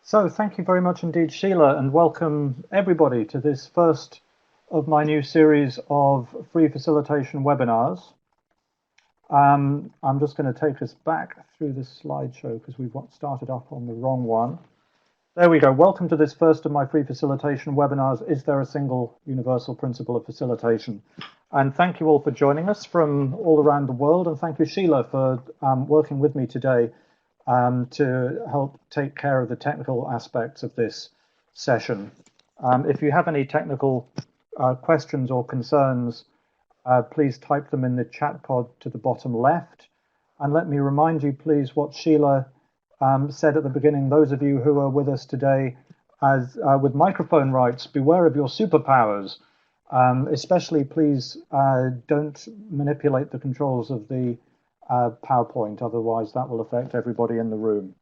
So thank you very much indeed, Sheila, and welcome everybody to this first of my new series of free facilitation webinars. I'm just going to take us back through this slideshow because we've started up on the wrong one. There we go. Welcome to this first of my free facilitation webinars. Is there a single universal principle of facilitation? And thank you all for joining us from all around the world. And thank you, Sheila, for working with me today to help take care of the technical aspects of this session. If you have any technical questions or concerns, please type them in the chat pod to the bottom left. And let me remind you, please, what Sheila said at the beginning. Those of you who are with us today with microphone rights, beware of your superpowers. Especially, please don't manipulate the controls of the PowerPoint, otherwise that will affect everybody in the room.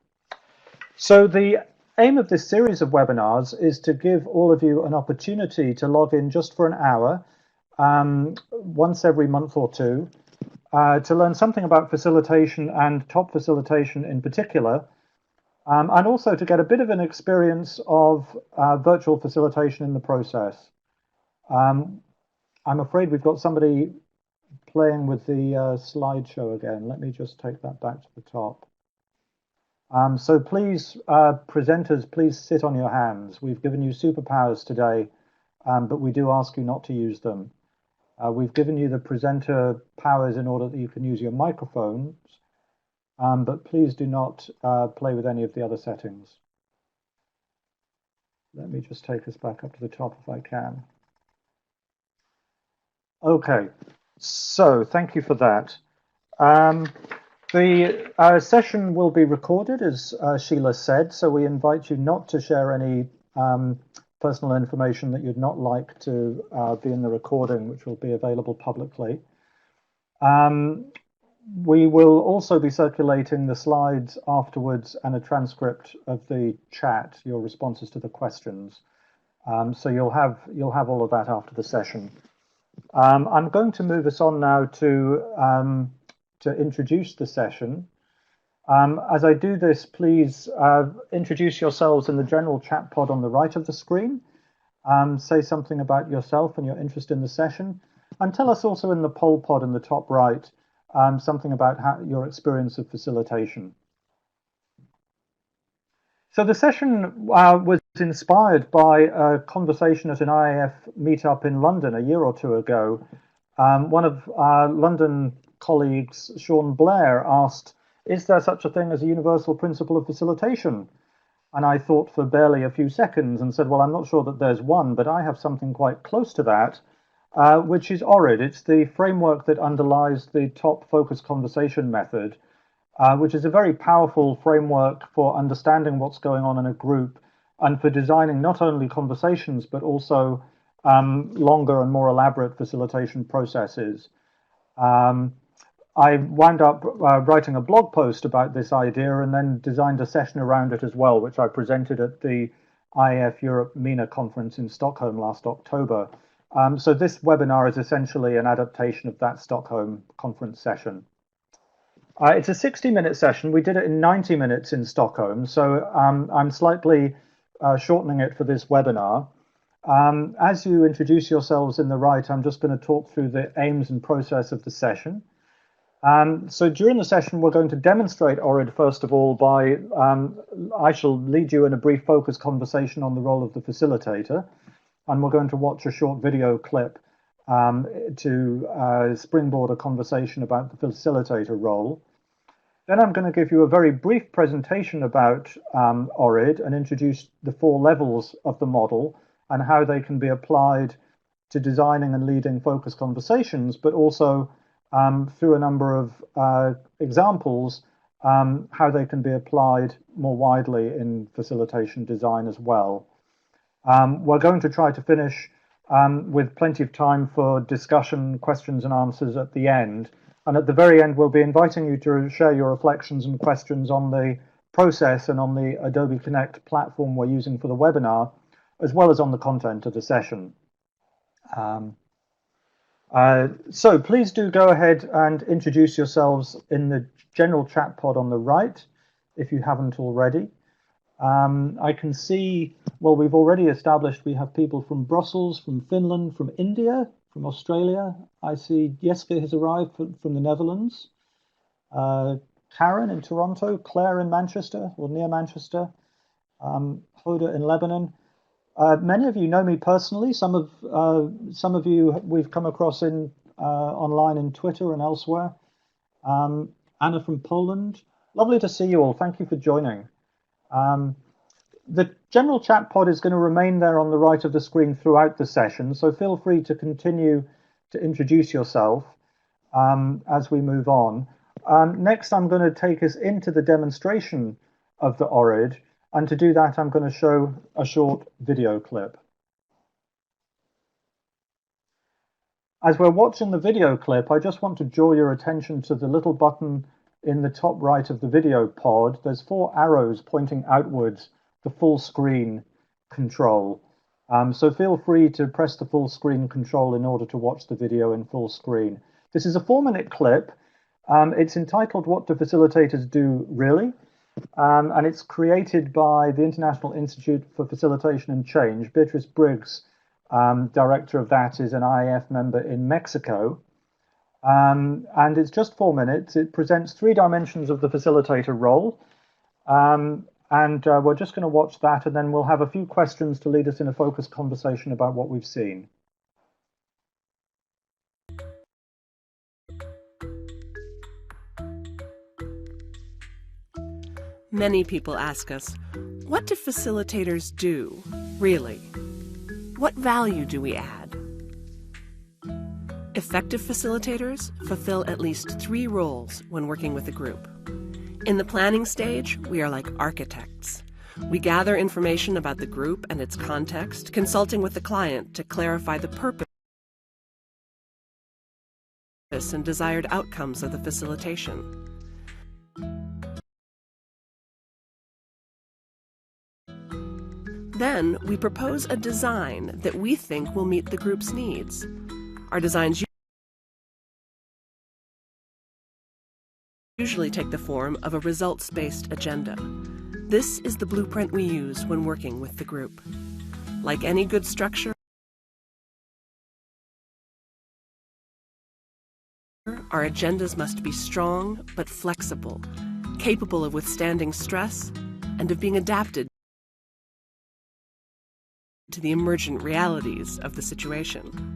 So the aim of this series of webinars is to give all of you an opportunity to log in just for an hour, once every month or two, to learn something about facilitation and top facilitation in particular, and also to get a bit of an experience of virtual facilitation in the process. I'm afraid we've got somebody playing with the slideshow again. Let me just take that back to the top. So please, presenters, please sit on your hands. We've given you superpowers today, but we do ask you not to use them. We've given you the presenter powers in order that you can use your microphones, but please do not play with any of the other settings. Let me just take us back up to the top if I can. Okay. So thank you for that. The session will be recorded, as Sheila said, so we invite you not to share any personal information that you'd not like to be in the recording, which will be available publicly. We will also be circulating the slides afterwards and a transcript of the chat, your responses to the questions. So you'll have all of that after the session. I'm going to move us on now to introduce the session. As I do this, please introduce yourselves in the general chat pod on the right of the screen. Say something about yourself and your interest in the session. And tell us also in the poll pod in the top right something about your experience of facilitation. So the session was inspired by a conversation at an IAF meetup in London a year or two ago. One of our London colleagues, Sean Blair, asked, is there such a thing as a universal principle of facilitation? And I thought for barely a few seconds and said, well, I'm not sure that there's one, but I have something quite close to that, which is ORID. It's the framework that underlies the top focus conversation method, which is a very powerful framework for understanding what's going on in a group and for designing not only conversations, but also longer and more elaborate facilitation processes. I wound up writing a blog post about this idea and then designed a session around it as well, which I presented at the IAF Europe MENA conference in Stockholm last October. So this webinar is essentially an adaptation of that Stockholm conference session. It's a 60-minute session. We did it in 90 minutes in Stockholm, so I'm slightly shortening it for this webinar. As you introduce yourselves in the right, I'm just going to talk through the aims and process of the session. So during the session, we're going to demonstrate ORID first of all by, I shall lead you in a brief focus conversation on the role of the facilitator, and we're going to watch a short video clip to springboard a conversation about the facilitator role. Then I'm going to give you a very brief presentation about ORID and introduce the 4 levels of the model and how they can be applied to designing and leading focus conversations, but also through a number of examples, how they can be applied more widely in facilitation design as well. We're going to try to finish with plenty of time for discussion, questions and answers at the end. And at the very end, we'll be inviting you to share your reflections and questions on the process and on the Adobe Connect platform we're using for the webinar, as well as on the content of the session. So please do go ahead and introduce yourselves in the general chat pod on the right, if you haven't already. I can see, well, we've already established we have people from Brussels, from Finland, from India, from Australia. I see Jeske has arrived from the Netherlands. Karen in Toronto, Claire in Manchester or near Manchester, Hoda in Lebanon. Many of you know me personally. Some of you we've come across in online in Twitter and elsewhere. Anna from Poland. Lovely to see you all. Thank you for joining. The general chat pod is going to remain there on the right of the screen throughout the session, so feel free to continue to introduce yourself as we move on. Next, I'm going to take us into the demonstration of the ORID, and to do that, I'm going to show a short video clip. As we're watching the video clip, I just want to draw your attention to the little button in the top right of the video pod. There's 4 arrows pointing outwards, the full screen control. So feel free to press the full screen control in order to watch the video in full screen. This is a 4-minute clip. It's entitled What Do Facilitators Do Really? And it's created by the International Institute for Facilitation and Change. Beatrice Briggs, director of that, is an IAF member in Mexico. And it's just 4 minutes. It presents 3 dimensions of the facilitator role. We're just going to watch that, and then we'll have a few questions to lead us in a focused conversation about what we've seen. Many people ask us, what do facilitators do, really? What value do we add? Effective facilitators fulfill at least 3 roles when working with a group. In the planning stage, we are like architects. We gather information about the group and its context, consulting with the client to clarify the purpose and desired outcomes of the facilitation. Then, we propose a design that we think will meet the group's needs. Our designs usually take the form of a results-based agenda. This is the blueprint we use when working with the group. Like any good structure, our agendas must be strong but flexible, capable of withstanding stress and of being adapted to the emergent realities of the situation.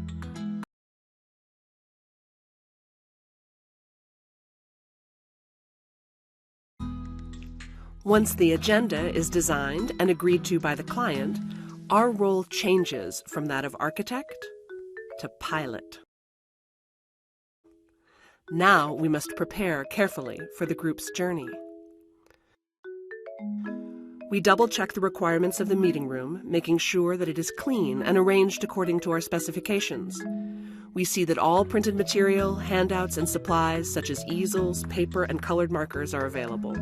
Once the agenda is designed and agreed to by the client, our role changes from that of architect to pilot. Now we must prepare carefully for the group's journey. We double-check the requirements of the meeting room, making sure that it is clean and arranged according to our specifications. We see that all printed material, handouts, and supplies such as easels, paper, and colored markers are available.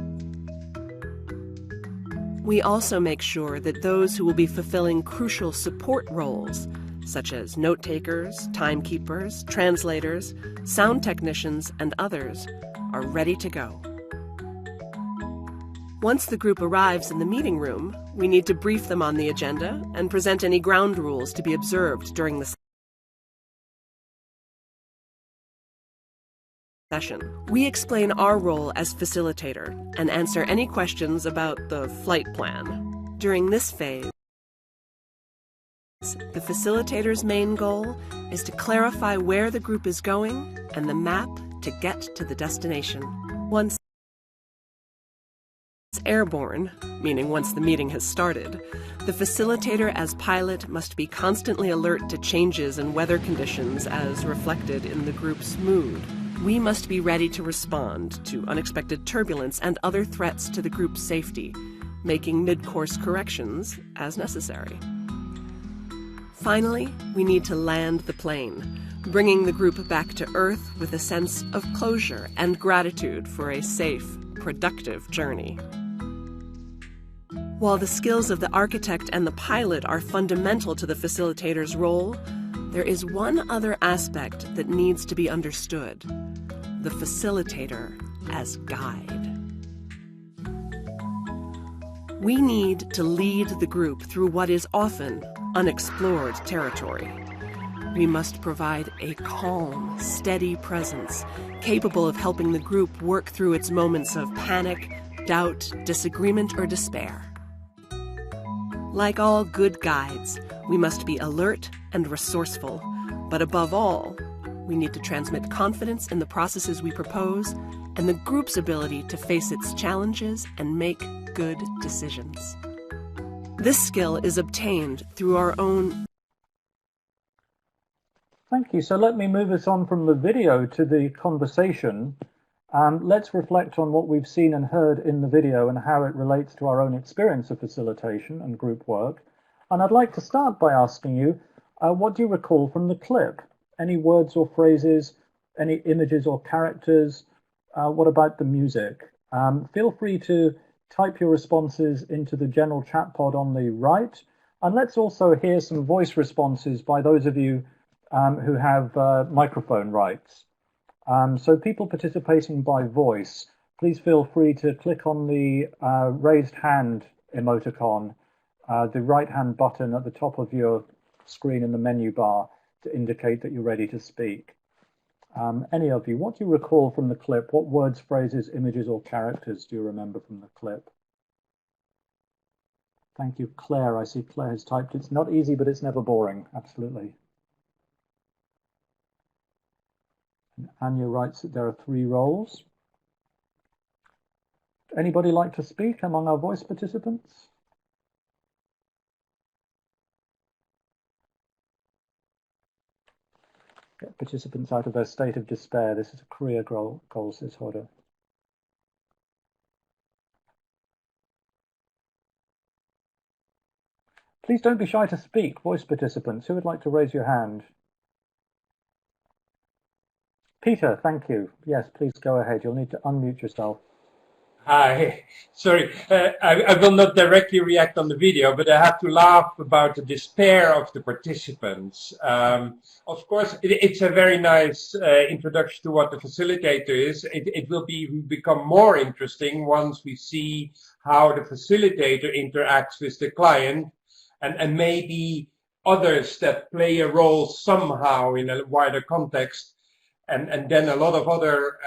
We also make sure that those who will be fulfilling crucial support roles, such as note-takers, timekeepers, translators, sound technicians, and others, are ready to go. Once the group arrives in the meeting room, we need to brief them on the agenda and present any ground rules to be observed during the session. We explain our role as facilitator and answer any questions about the flight plan. During this phase, the facilitator's main goal is to clarify where the group is going and the map to get to the destination. Once airborne, meaning once the meeting has started, the facilitator as pilot must be constantly alert to changes in weather conditions as reflected in the group's mood. We must be ready to respond to unexpected turbulence and other threats to the group's safety, making mid-course corrections as necessary. Finally, we need to land the plane, bringing the group back to Earth with a sense of closure and gratitude for a safe, productive journey. While the skills of the architect and the pilot are fundamental to the facilitator's role, there is one other aspect that needs to be understood: the facilitator as guide. We need to lead the group through what is often unexplored territory. We must provide a calm, steady presence, capable of helping the group work through its moments of panic, doubt, disagreement, or despair. Like all good guides, we must be alert and resourceful, but above all, we need to transmit confidence in the processes we propose and the group's ability to face its challenges and make good decisions. This skill is obtained through our own. Thank you. So let me move us on from the video to the conversation. Let's reflect on what we've seen and heard in the video and how it relates to our own experience of facilitation and group work. And I'd like to start by asking you, what do you recall from the clip? Any words or phrases, any images or characters? What about the music? Feel free to type your responses into the general chat pod on the right. And let's also hear some voice responses by those of you who have microphone rights. So people participating by voice, please feel free to click on the raised hand emoticon, the right hand button at the top of your screen in the menu bar to indicate that you're ready to speak. Any of you, what do you recall from the clip? What words, phrases, images, or characters do you remember from the clip? Thank you, Claire. I see Claire has typed. It's not easy, but it's never boring. Absolutely. And Anya writes that there are 3 roles. Anybody like to speak among our voice participants? Get participants out of their state of despair. This is a career goal, says Hoda. Please don't be shy to speak, voice participants. Who would like to raise your hand? Peter, thank you. Yes, please go ahead. You'll need to unmute yourself. Hi, sorry, I will not directly react on the video, but I have to laugh about the despair of the participants. Of course, it's a very nice introduction to what the facilitator is. It will become more interesting once we see how the facilitator interacts with the client and maybe others that play a role somehow in a wider context, and then a lot of other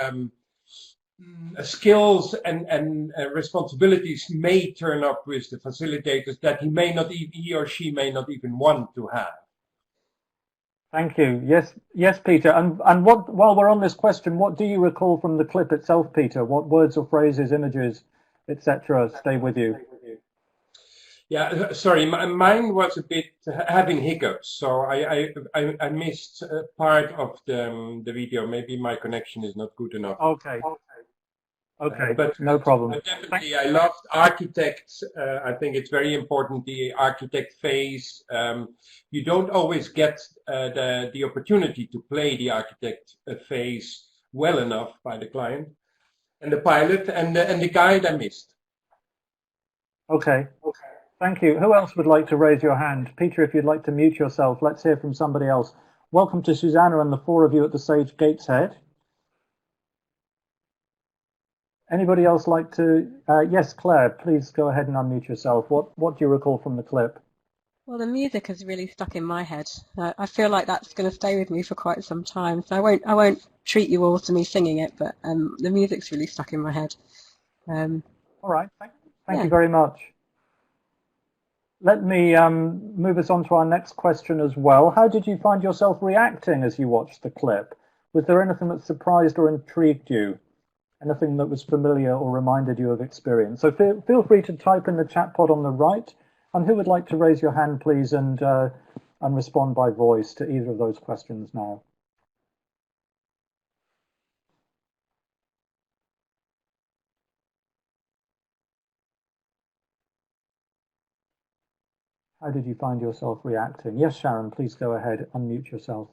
skills and responsibilities may turn up with the facilitators that he or she may not even want to have. Thank you. Yes, Peter. And what, while we're on this question, what do you recall from the clip itself, Peter? What words or phrases, images, etc. stay with you? Yeah, sorry, mine was a bit having hiccups, so I missed part of the video. Maybe my connection is not good enough. Okay, but no problem. Definitely, I loved architects. I think it's very important, the architect phase. You don't always get the opportunity to play the architect phase well enough by the client. And the pilot and the guide I missed. Okay. Thank you. Who else would like to raise your hand? Peter, if you'd like to mute yourself, let's hear from somebody else. Welcome to Susanna and the 4 of you at the Sage Gateshead. Anybody else like to? Yes, Claire, please go ahead and unmute yourself. What do you recall from the clip? Well, the music has really stuck in my head. I feel like that's going to stay with me for quite some time. So I won't treat you all to me singing it, but the music's really stuck in my head. All right, thank you very much. Let me move us on to our next question as well. How did you find yourself reacting as you watched the clip? Was there anything that surprised or intrigued you? Anything that was familiar or reminded you of experience? So feel free to type in the chat pod on the right. And who would like to raise your hand, please, and respond by voice to either of those questions now? How did you find yourself reacting? Yes, Sharon, please go ahead, unmute yourself.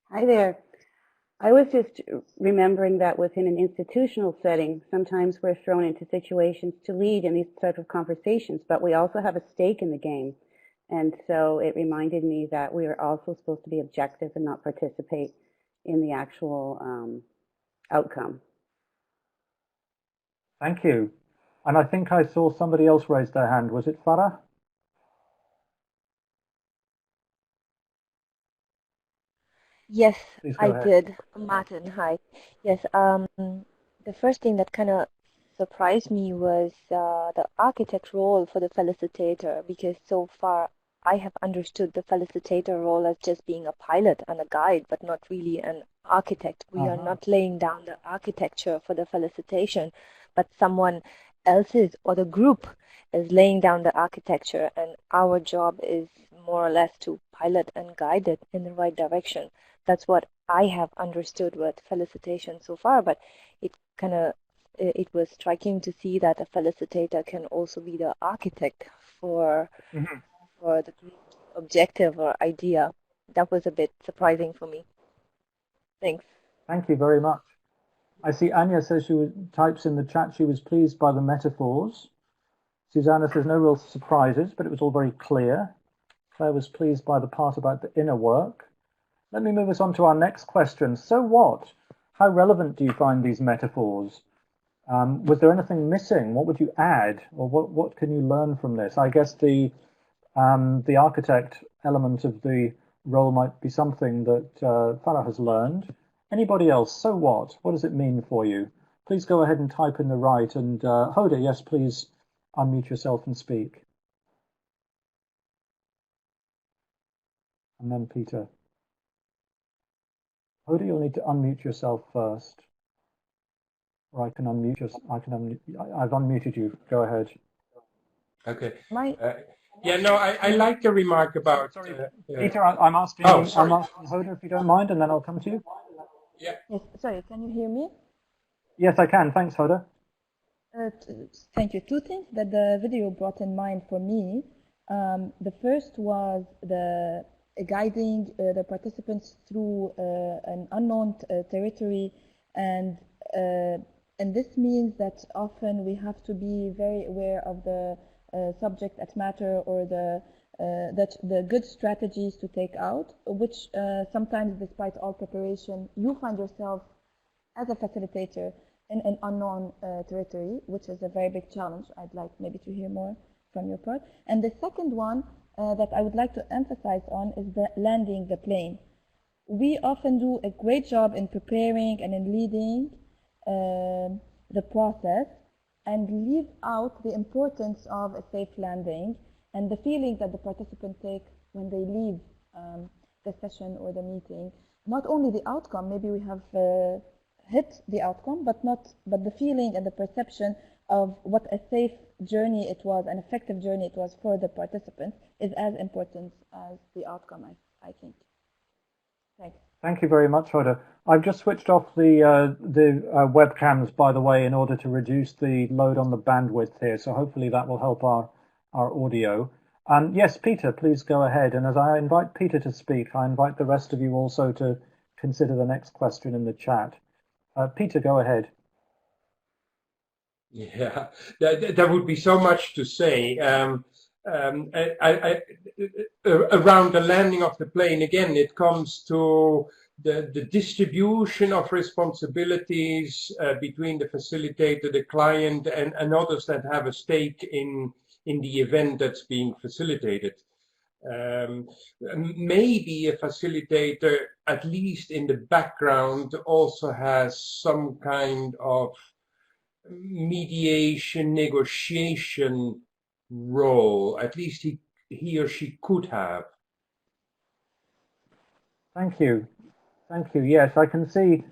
Hi there. I was just remembering that within an institutional setting, sometimes we're thrown into situations to lead in these type of conversations, but we also have a stake in the game. And so it reminded me that we are also supposed to be objective and not participate in the actual outcome. Thank you. And I think I saw somebody else raise their hand. Was it Farah? Yes, Please go I ahead. did. Martin, hi. Yes, the first thing that kind of surprised me was the architect role for the facilitator, because so far I have understood the facilitator role as just being a pilot and a guide, but not really an architect. We are not laying down the architecture for the facilitation, but someone else's or the group is laying down the architecture, and our job is more or less to pilot and guide it in the right direction. That's what I have understood with felicitation so far, but it was striking to see that a felicitator can also be the architect for the group's objective or idea. That was a bit surprising for me. Thanks. Thank you very much. I see Anya says types in the chat she was pleased by the metaphors. Susanna says no real surprises, but it was all very clear. Claire was pleased by the part about the inner work. Let me move us on to our next question. So what? How relevant do you find these metaphors? Was there anything missing? What would you add? Or what can you learn from this? I guess the architect element of the role might be something that Farah has learned. Anybody else? So what? What does it mean for you? Please go ahead and type in the right. And Hoda, yes, please unmute yourself and speak. And then Peter. Hoda, you'll need to unmute yourself first. Or I can unmute you. I've unmuted you. Go ahead. Okay. Yeah, no, I like the remark about. Sorry, Peter, I'm asking. Oh, sorry. I'm asking Hoda if you don't mind, and then I'll come to you. Yeah. Yes, sorry, can you hear me? Yes, I can. Thanks, Hoda. Thank you. Two things that the video brought in mind for me. The first was the guiding the participants through an unknown territory, and this means that often we have to be very aware of the subject at matter, or the good strategies to take out, which sometimes, despite all preparation, you find yourself as a facilitator in an unknown territory, which is a very big challenge. I'd like maybe to hear more from your part. And the second one that I would like to emphasize on is the landing the plane. We often do a great job in preparing and in leading the process, and leave out the importance of a safe landing and the feeling that the participants take when they leave the session or the meeting. Not only the outcome, maybe we have hit the outcome, but the feeling and the perception of what a safe journey it was, an effective journey it was for the participants, is as important as the outcome, I think. Thanks. Thank you very much, Hoda. I've just switched off the webcams, by the way, in order to reduce the load on the bandwidth here. So hopefully that will help our audio. Yes, Peter, please go ahead. And as I invite Peter to speak, I invite the rest of you also to consider the next question in the chat. Peter, go ahead. Yeah, there would be so much to say. Around the landing of the plane, again, it comes to the distribution of responsibilities between the facilitator, the client, and others that have a stake in the event that's being facilitated. Maybe a facilitator, at least in the background, also has some kind of mediation, negotiation role. At least he or she could have. Thank you. Thank you. Yes, I can see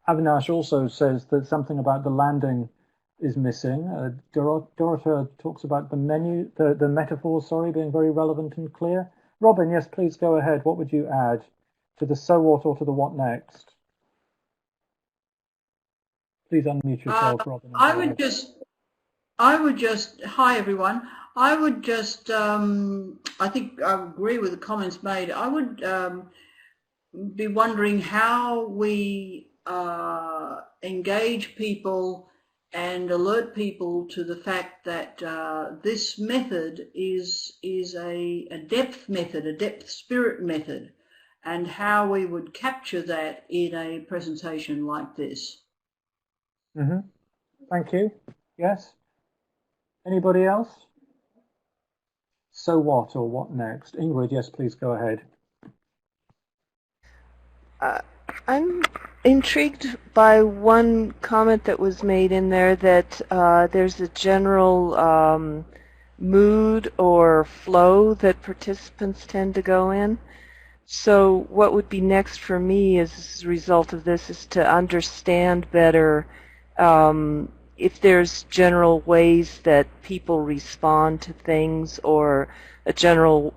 Avinash also says that something about the landing is missing. Dorota talks about the metaphor, being very relevant and clear. Robin, yes, please go ahead. What would you add to the so what or to the what next? Please unmute yourself, Robin. I would just, hi everyone. I would just, I think I agree with the comments made. I would be wondering how we engage people and alert people to the fact that this method is a depth method, a depth spirit method, and how we would capture that in a presentation like this. Mm-hmm. Thank you. Yes? Anybody else? So what or what next? Ingrid, yes, please go ahead. I'm intrigued by one comment that was made in there that there's a general mood or flow that participants tend to go in. So what would be next for me as a result of this is to understand better if there's general ways that people respond to things or a general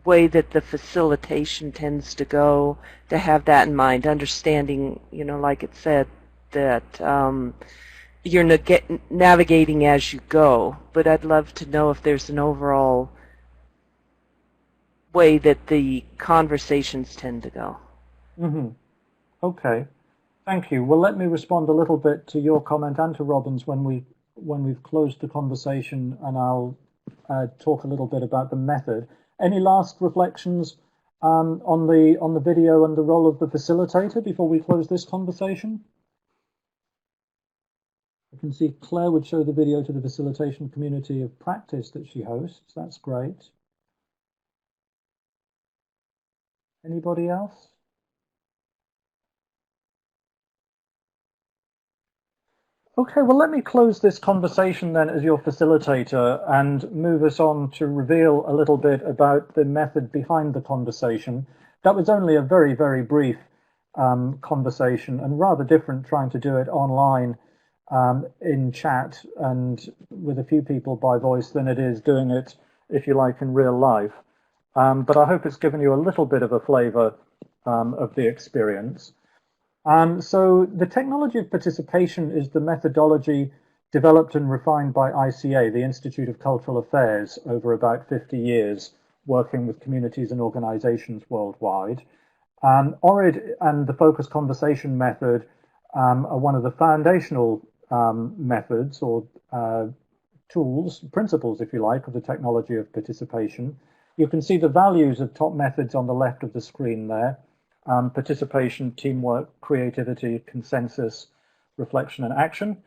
way that the facilitation tends to go, to have that in mind, understanding, you know, like it said, that you're navigating as you go. But I'd love to know if there's an overall way that the conversations tend to go. Mm-hmm. Okay, thank you. Well, let me respond a little bit to your comment and to Robin's when we've closed the conversation, and I'll talk a little bit about the method. Any last reflections on the video and the role of the facilitator before we close this conversation? I can see Claire would show the video to the facilitation community of practice that she hosts. That's great. Anybody else? Okay, well, let me close this conversation then as your facilitator and move us on to reveal a little bit about the method behind the conversation. That was only a very, very brief conversation, and rather different trying to do it online in chat and with a few people by voice than it is doing it, if you like, in real life. But I hope it's given you a little bit of a flavor of the experience. So the technology of participation is the methodology developed and refined by ICA, the Institute of Cultural Affairs, over about 50 years, working with communities and organizations worldwide. ORID and the focused conversation method are one of the foundational methods or tools, principles, if you like, of the technology of participation. You can see the values of top methods on the left of the screen there. Participation, teamwork, creativity, consensus, reflection, and action.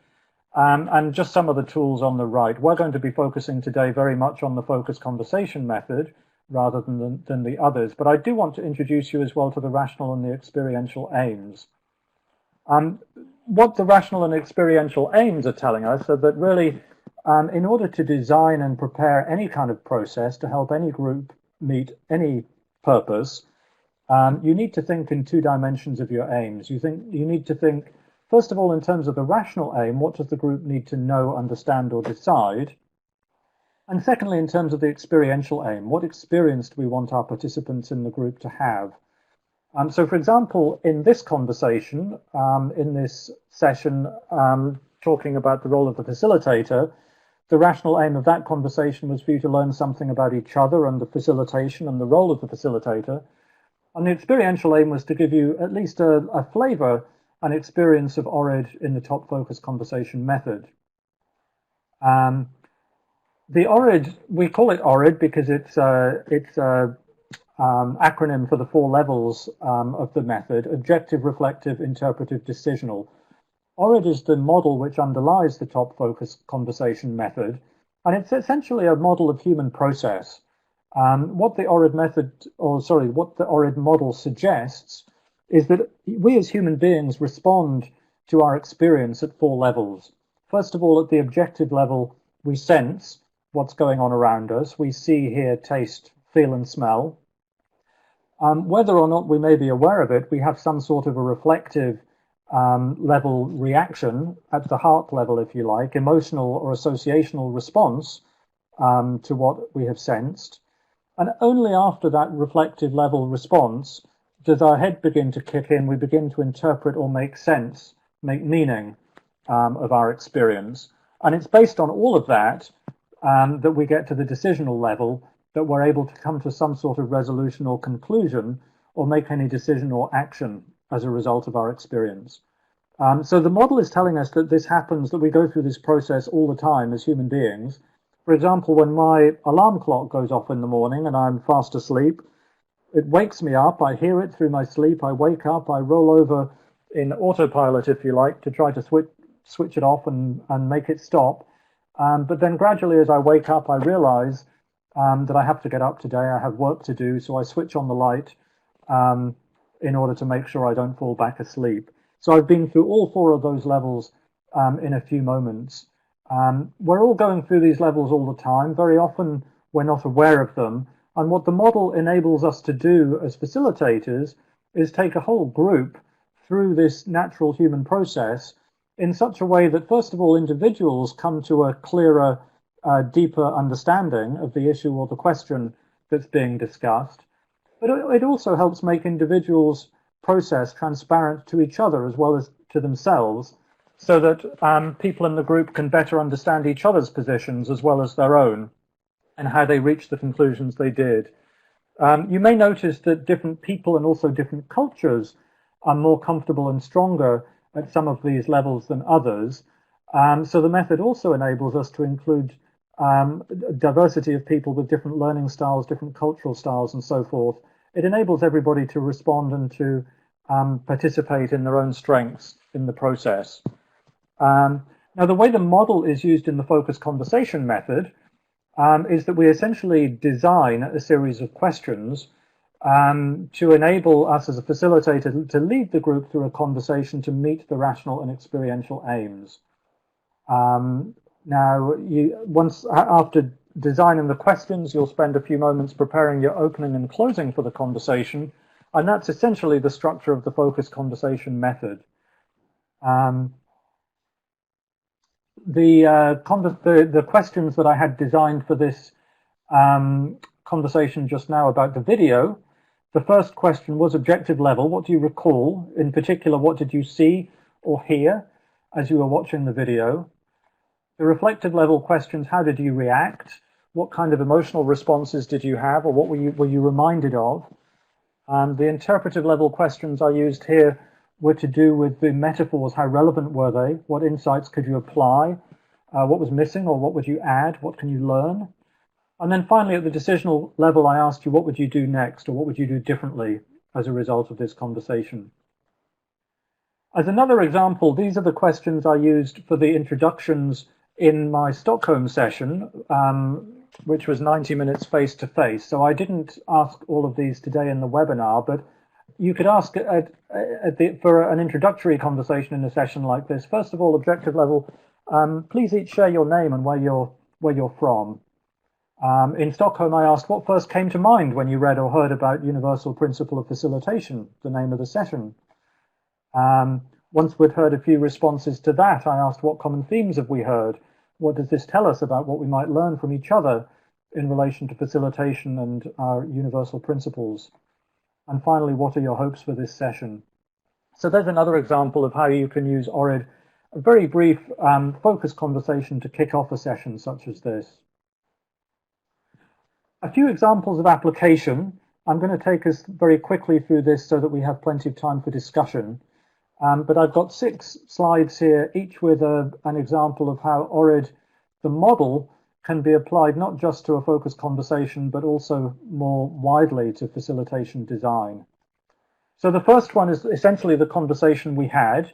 And just some of the tools on the right. We're going to be focusing today very much on the focused conversation method rather than the others. But I do want to introduce you as well to the rational and the experiential aims. What the rational and experiential aims are telling us are that really, in order to design and prepare any kind of process to help any group meet any purpose, you need to think in two dimensions of your aims. You need to think, first of all, in terms of the rational aim, what does the group need to know, understand, or decide? And secondly, in terms of the experiential aim, what experience do we want our participants in the group to have? So, for example, in this conversation, in this session, talking about the role of the facilitator, the rational aim of that conversation was for you to learn something about each other and the facilitation and the role of the facilitator. And the experiential aim was to give you at least a flavor and experience of ORID in the top focus conversation method. The ORID, we call it ORID because it's a acronym for the 4 levels of the method: objective, reflective, interpretive, decisional. ORID is the model which underlies the top focus conversation method, and it's essentially a model of human process. What the ORID model suggests is that we as human beings respond to our experience at 4 levels. First of all, at the objective level, we sense what's going on around us. We see, hear, taste, feel, and smell. Whether or not we may be aware of it, we have some sort of a reflective level reaction at the heart level, if you like, emotional or associational response to what we have sensed. And only after that reflective level response does our head begin to kick in. We begin to interpret or make sense, make meaning of our experience. And it's based on all of that that we get to the decisional level, that we're able to come to some sort of resolution or conclusion or make any decision or action as a result of our experience. So the model is telling us that this happens, that we go through this process all the time as human beings. For example, when my alarm clock goes off in the morning and I'm fast asleep, it wakes me up, I hear it through my sleep, I wake up, I roll over in autopilot, if you like, to try to switch it off and make it stop. But then gradually as I wake up, I realize that I have to get up today. I have work to do, so I switch on the light in order to make sure I don't fall back asleep. So I've been through all 4 of those levels in a few moments. We're all going through these levels all the time. Very often we're not aware of them. And what the model enables us to do as facilitators is take a whole group through this natural human process in such a way that, first of all, individuals come to a clearer, deeper understanding of the issue or the question that's being discussed. But it also helps make individuals' process transparent to each other as well as to themselves, so that people in the group can better understand each other's positions as well as their own, and how they reached the conclusions they did. You may notice that different people and also different cultures are more comfortable and stronger at some of these levels than others. So the method also enables us to include diversity of people with different learning styles, different cultural styles, and so forth. It enables everybody to respond and to participate in their own strengths in the process. Now, the way the model is used in the focused conversation method is that we essentially design a series of questions to enable us as a facilitator to lead the group through a conversation to meet the rational and experiential aims. Now, after designing the questions, you'll spend a few moments preparing your opening and closing for the conversation, and that's essentially the structure of the focused conversation method. The questions that I had designed for this conversation just now about the video, the first question was objective level. What do you recall? In particular, what did you see or hear as you were watching the video? The reflective level questions, how did you react? What kind of emotional responses did you have, or what were you reminded of? The interpretive level questions I used here were to do with the metaphors. How relevant were they? What insights could you apply? What was missing, or what would you add? What can you learn? And then finally, at the decisional level, I asked you, what would you do next, or what would you do differently as a result of this conversation? As another example, these are the questions I used for the introductions in my Stockholm session, which was 90 minutes face-to-face. So I didn't ask all of these today in the webinar, but you could ask for an introductory conversation in a session like this. First of all, objective level, please each share your name and where you're from. In Stockholm, I asked, what first came to mind when you read or heard about Universal Principle of Facilitation, the name of the session? Once we'd heard a few responses to that, I asked, what common themes have we heard? What does this tell us about what we might learn from each other in relation to facilitation and our universal principles? And finally, what are your hopes for this session? So there's another example of how you can use ORID, a very brief focused conversation to kick off a session such as this. A few examples of application. I'm going to take us very quickly through this so that we have plenty of time for discussion. But I've got 6 slides here, each with an example of how ORID, the model, can be applied not just to a focused conversation, but also more widely to facilitation design. So the first one is essentially the conversation we had.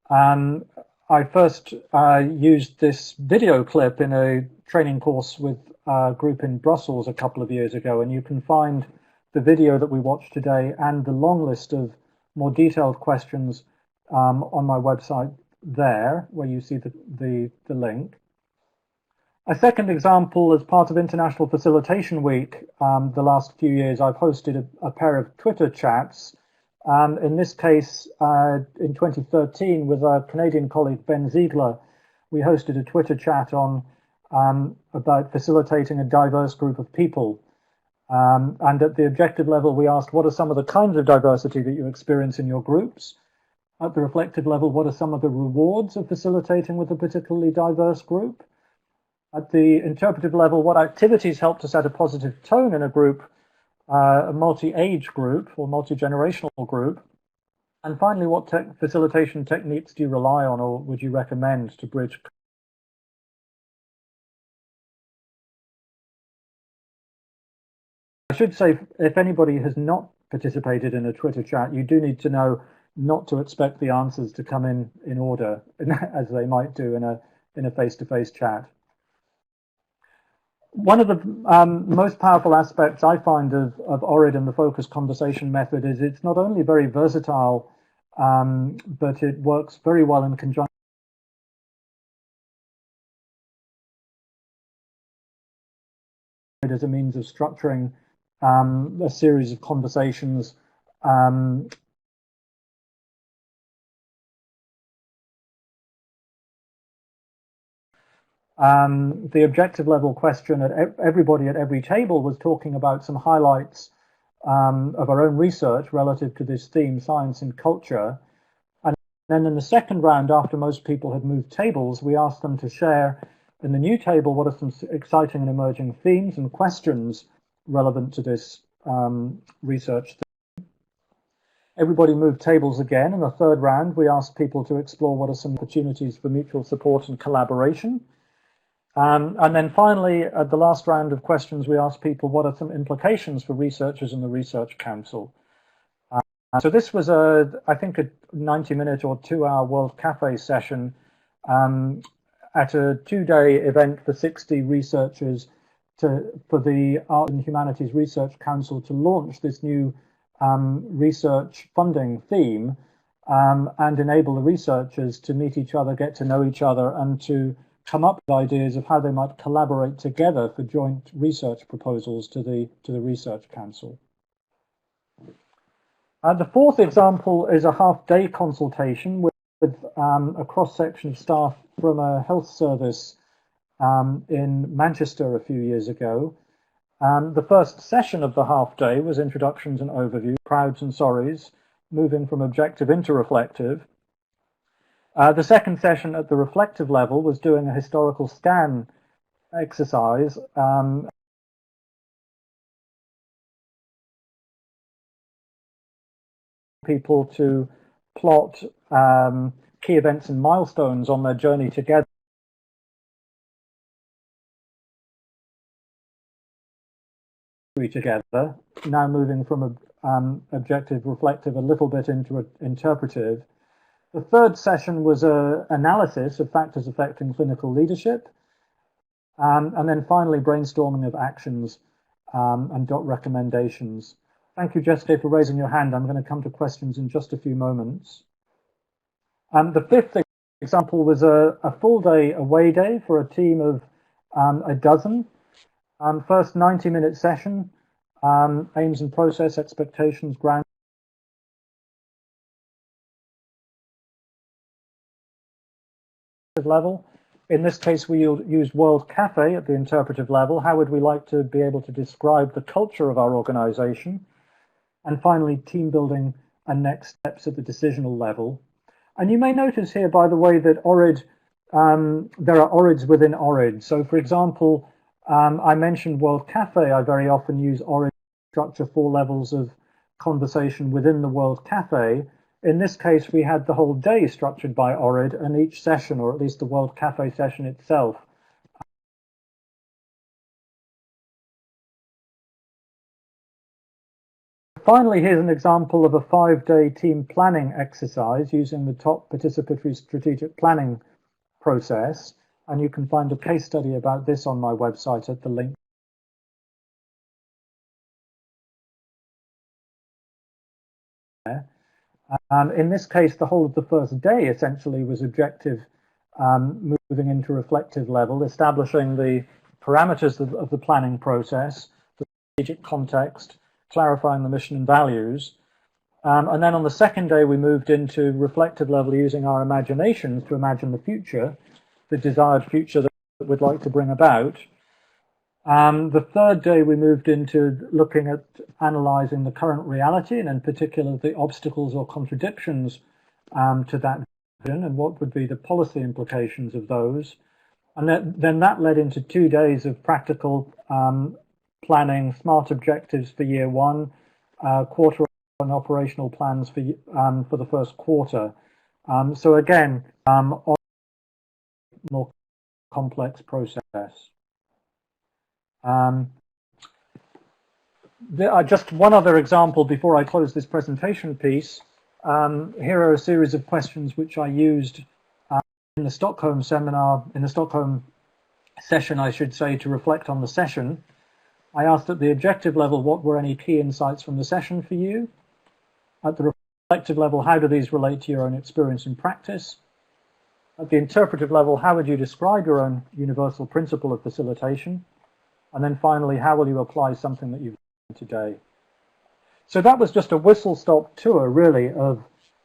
I first used this video clip in a training course with a group in Brussels a couple of years ago, and you can find the video that we watched today and the long list of more detailed questions on my website there, where you see the link. A second example, as part of International Facilitation Week, the last few years, I've hosted a pair of Twitter chats. In this case, in 2013, with our Canadian colleague Ben Ziegler, we hosted a Twitter chat on about facilitating a diverse group of people. And at the objective level, we asked, what are some of the kinds of diversity that you experience in your groups? At the reflective level, what are some of the rewards of facilitating with a particularly diverse group? At the interpretive level, what activities help to set a positive tone in a group, a multi-age group or multi-generational group? And finally, what facilitation techniques do you rely on or would you recommend to bridge? I should say, if anybody has not participated in a Twitter chat, you do need to know not to expect the answers to come in order as they might do in a face-to-face chat. One of the most powerful aspects I find of ORID and the focused conversation method is it's not only very versatile, but it works very well in conjunction as a means of structuring a series of conversations the objective level question at everybody at every table was talking about some highlights of our own research relative to this theme, science and culture. And then in the second round, after most people had moved tables, we asked them to share in the new table what are some exciting and emerging themes and questions relevant to this research theme. Everybody moved tables again. In the third round, we asked people to explore what are some opportunities for mutual support and collaboration. And then finally, at the last round of questions, we asked people what are some implications for researchers and the Research Council. So this was, I think, a 90-minute or 2-hour World Cafe session at a 2-day event for 60 researchers for the Art and Humanities Research Council to launch this new research funding theme and enable the researchers to meet each other, get to know each other, and to come up with ideas of how they might collaborate together for joint research proposals to the Research Council. The fourth example is a half-day consultation with a cross-section of staff from a health service in Manchester a few years ago. The first session of the half-day was introductions and overview, prouds and sorries, moving from objective into reflective. The second session at the reflective level was doing a historical scan exercise people to plot key events and milestones on their journey together. Now moving from objective, reflective, a little bit into interpretive. The third session was an analysis of factors affecting clinical leadership. And then finally, brainstorming of actions and recommendations. Thank you, Jessica, for raising your hand. I'm going to come to questions in just a few moments. The fifth example was a full day away day for a team of a dozen. First 90-minute session, aims and process, expectations, ground. Level. In this case, we used World Cafe at the interpretive level. How would we like to be able to describe the culture of our organization? And finally, team building and next steps at the decisional level. And you may notice here, by the way, that ORID, there are ORIDs within ORID. So, for example, I mentioned World Cafe. I very often use ORID to structure 4 levels of conversation within the World Cafe. In this case, we had the whole day structured by ORID, and each session, or at least the World Cafe session itself, Finally, here's an example of a 5-day team planning exercise using the top participatory strategic planning process. And you can find a case study about this on my website at the link. In this case, the whole of the first day essentially was objective, moving into reflective level, establishing the parameters of the planning process, the strategic context, clarifying the mission and values. And then on the second day, we moved into reflective level using our imaginations to imagine the future, the desired future that we'd like to bring about. The third day, we moved into looking at analyzing the current reality, and in particular, the obstacles or contradictions to that vision, and what would be the policy implications of those. And then that led into 2 days of practical planning, smart objectives for year 1, quarter and operational plans for the first quarter. So again, more complex process. Just one other example before I close this presentation piece. Here are a series of questions which I used in the Stockholm seminar, in the Stockholm session, I should say, to reflect on the session. I asked at the objective level, what were any key insights from the session for you? At the reflective level, how do these relate to your own experience and practice? At the interpretive level, how would you describe your own universal principle of facilitation? And then finally, how will you apply something that you've learned today? So that was just a whistle-stop tour, really, of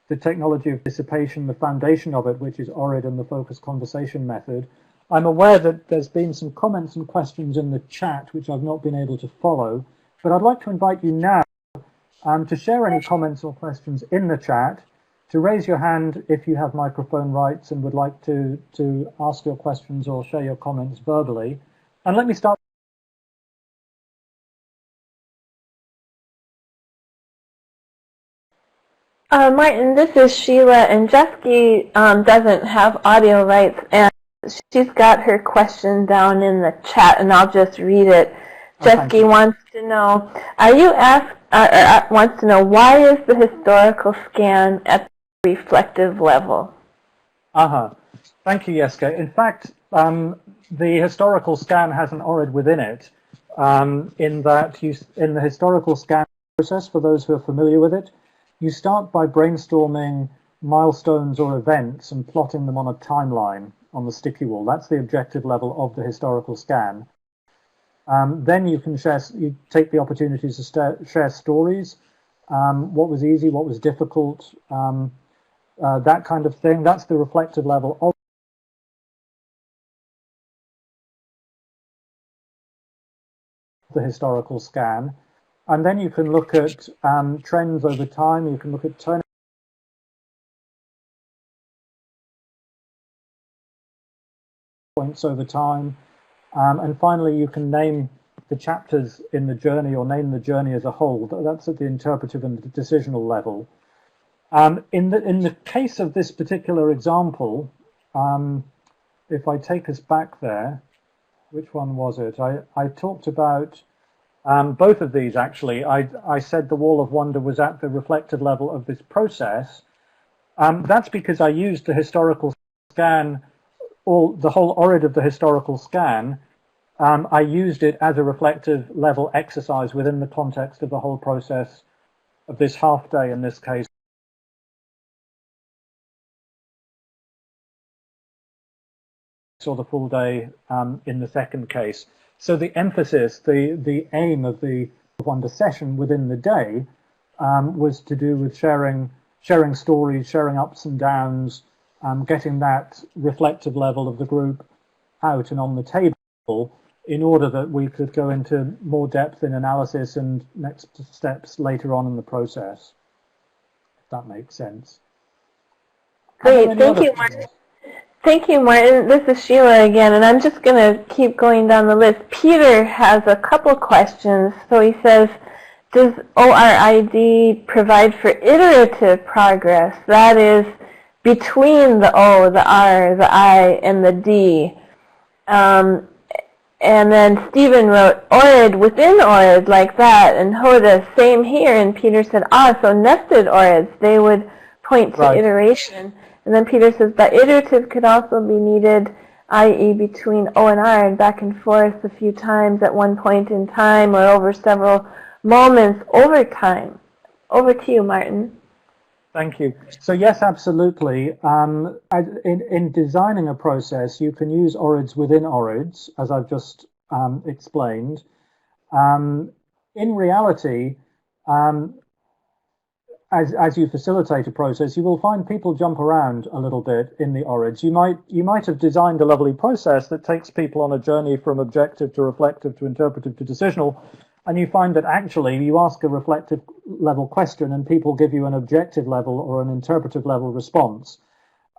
the technology of participation, the foundation of it, which is ORID and the focused conversation method. I'm aware that there's been some comments and questions in the chat which I've not been able to follow, but I'd like to invite you now to share any comments or questions in the chat, to raise your hand if you have microphone rights and would like to ask your questions or share your comments verbally. And let me start. Martin, this is Sheila, and Jesky doesn't have audio rights, and she's got her question down in the chat, and I'll just read it. Jesky wants to know, wants to know, why is the historical scan at the reflective level? Thank you, Jeske. In fact, the historical scan has an ORID within it, in that in the historical scan process, for those who are familiar with it, you start by brainstorming milestones or events and plotting them on a timeline on the sticky wall. That's the objective level of the historical scan. Then you can take the opportunities to share stories, what was easy, what was difficult, that kind of thing. That's the reflective level of the historical scan. And then you can look at trends over time. You can look at turning points over time. And finally, you can name the chapters in the journey or name the journey as a whole. That's at the interpretive and the decisional level. In the case of this particular example, if I take us back there, which one was it? I talked about both of these, actually. I said the wall of wonder was at the reflective level of this process. That's because I used the historical scan, or the whole ORID of the historical scan. I used it as a reflective level exercise within the context of the whole process of this half day, in this case, or the full day in the second case. So the emphasis, the aim of the wonder session within the day was to do with sharing stories, sharing ups and downs, getting that reflective level of the group out and on the table in order that we could go into more depth in analysis and next steps later on in the process, if that makes sense. Great, thank you, Martin. Thank you, Martin. This is Sheila again, and I'm just going to keep going down the list. Peter has a couple questions. So he says, does ORID provide for iterative progress? That is, between the O, the R, the I, and the D. And then Stephen wrote, ORID within ORID, like that. And Hoda, same here. And Peter said, so nested ORIDs, they would point to iteration. And then Peter says, but iterative could also be needed, i.e. between O and R and back and forth a few times at one point in time or over several moments over time. Over to you, Martin. Thank you. So yes, absolutely. In designing a process, you can use ORIDs within ORIDs, as I've just explained. In reality, as you facilitate a process, you will find people jump around a little bit in the ORIDs. You might have designed a lovely process that takes people on a journey from objective to reflective to interpretive to decisional, and you find that actually you ask a reflective level question and people give you an objective level or an interpretive level response.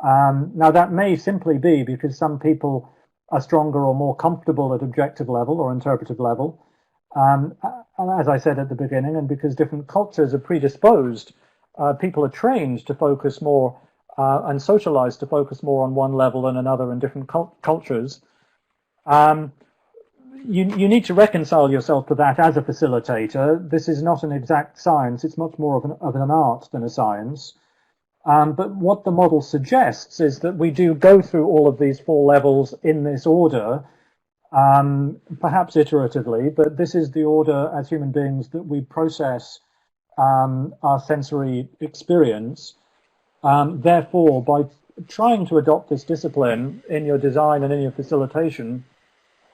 Now that may simply be because some people are stronger or more comfortable at objective level or interpretive level. And as I said at the beginning, and because different cultures are predisposed, people are trained to focus more and socialized to focus more on one level than another in different cultures. You need to reconcile yourself to that as a facilitator. This is not an exact science. It's much more of an art than a science. But what the model suggests is that we do go through all of these 4 levels in this order, perhaps iteratively, but this is the order as human beings that we process our sensory experience. Therefore, by trying to adopt this discipline in your design and in your facilitation,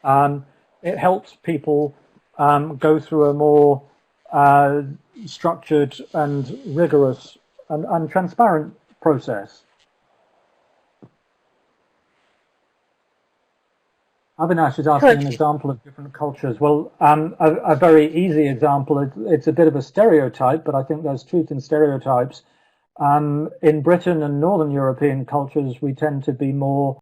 it helps people go through a more structured and rigorous and transparent process. Avinash is asking an example of different cultures. Well, a very easy example, it's a bit of a stereotype, but I think there's truth in stereotypes. In Britain and Northern European cultures, we tend to be more